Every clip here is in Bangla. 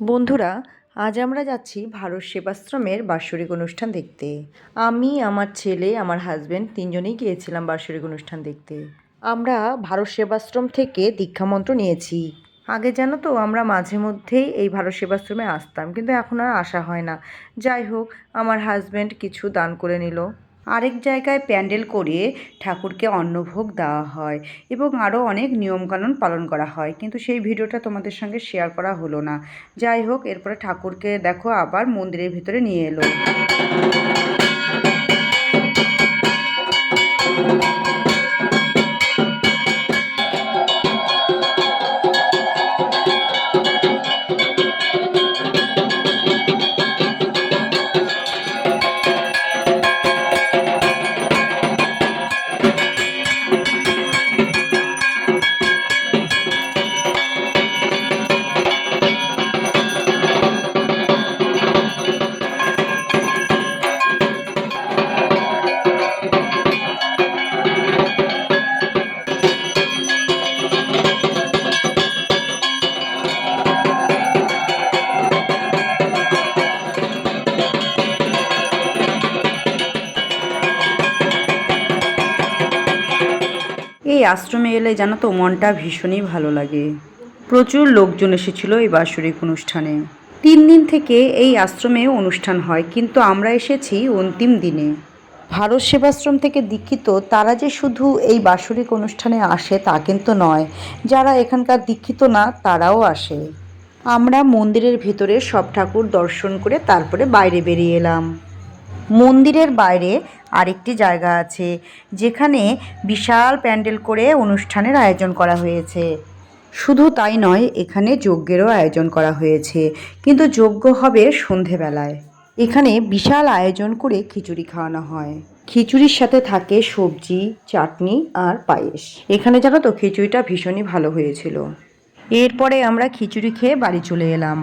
বন্ধুরা, আজ আমরা যাচ্ছি ভারত সেবাশ্রমের বাৎসরিক অনুষ্ঠান দেখতে। আমি, আমার ছেলে, আমার হাজবেন্ড তিনজনেই গিয়েছিলাম বাৎসরিক অনুষ্ঠান দেখতে। আমরা ভারত সেবাশ্রম থেকে দীক্ষামন্ত্র নিয়েছি। আগে জানো তো আমরা মাঝে মধ্যেই এই ভারত সেবাশ্রমে আসতাম, কিন্তু এখন আর আসা হয় না। যাই হোক, আমার হাজবেন্ড কিছু দান করে নিল। আরেক জায়গায় প্যান্ডেল করে ঠাকুরকে অন্নভোগ দেওয়া হয় এবং আরও অনেক নিয়মকানুন পালন করা হয়, কিন্তু সেই ভিডিওটা তোমাদের সঙ্গে শেয়ার করা হলো না। যাই হোক, এরপরে ঠাকুরকে দেখো আবার মন্দিরের ভিতরে নিয়ে এলো। এই আশ্রমে এলে জানো তো মনটা ভীষণই ভালো লাগে। প্রচুর লোকজন এসেছিল এই বাৎসরিক অনুষ্ঠানে। 3 দিন থেকে এই আশ্রমে অনুষ্ঠান হয়, কিন্তু আমরা এসেছি অন্তিম দিনে। ভারত সেবাশ্রম থেকে দীক্ষিত তারা যে শুধু এই বাৎসরিক অনুষ্ঠানে আসে তা কিন্তু নয়, যারা এখানকার দীক্ষিত না তারাও আসে। আমরা মন্দিরের ভিতরে সব ঠাকুর দর্শন করে তারপরে বাইরে বেরিয়ে এলাম। মন্দিরের বাইরে আরেকটি জায়গা আছে, যেখানে বিশাল প্যান্ডেল করে অনুষ্ঠানের আয়োজন করা হয়েছে। শুধু তাই নয়, এখানে যজ্ঞেরও আয়োজন করা হয়েছে, কিন্তু যজ্ঞ হবে সন্ধেবেলায়। এখানে বিশাল আয়োজন করে খিচুড়ি খাওয়ানো হয়। খিচুড়ির সাথে থাকে সবজি, চাটনি আর পায়েস। এখানে জানো তো খিচুড়িটা ভীষণই ভালো হয়েছিল। এরপরে আমরা খিচুড়ি খেয়ে বাড়ি চলে এলাম।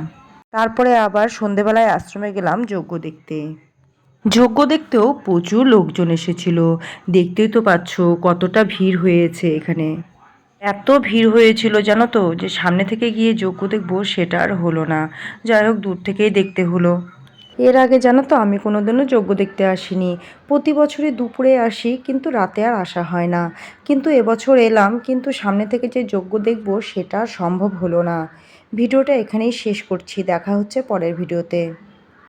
তারপরে আবার সন্ধেবেলায় আশ্রমে গেলাম যজ্ঞ দেখতে। যজ্ঞ দেখতেও প্রচুর লোকজন এসেছিল। দেখতেই তো পাচ্ছ কতটা ভিড় হয়েছে এখানে। এত ভিড় হয়েছিল জানো তো, যে সামনে থেকে গিয়ে যজ্ঞ দেখবো সেটা আর হলো না। যাই হোক, দূর থেকেই দেখতে হলো। এর আগে জানো তো আমি কোনোদিনও যজ্ঞ দেখতে আসিনি। প্রতি বছরই দুপুরে আসি, কিন্তু রাতে আর আসা হয় না। কিন্তু এবছর এলাম, কিন্তু সামনে থেকে যে যজ্ঞ দেখবো সেটা সম্ভব হলো না। ভিডিওটা এখানেই শেষ করছি, দেখা হচ্ছে পরের ভিডিওতে।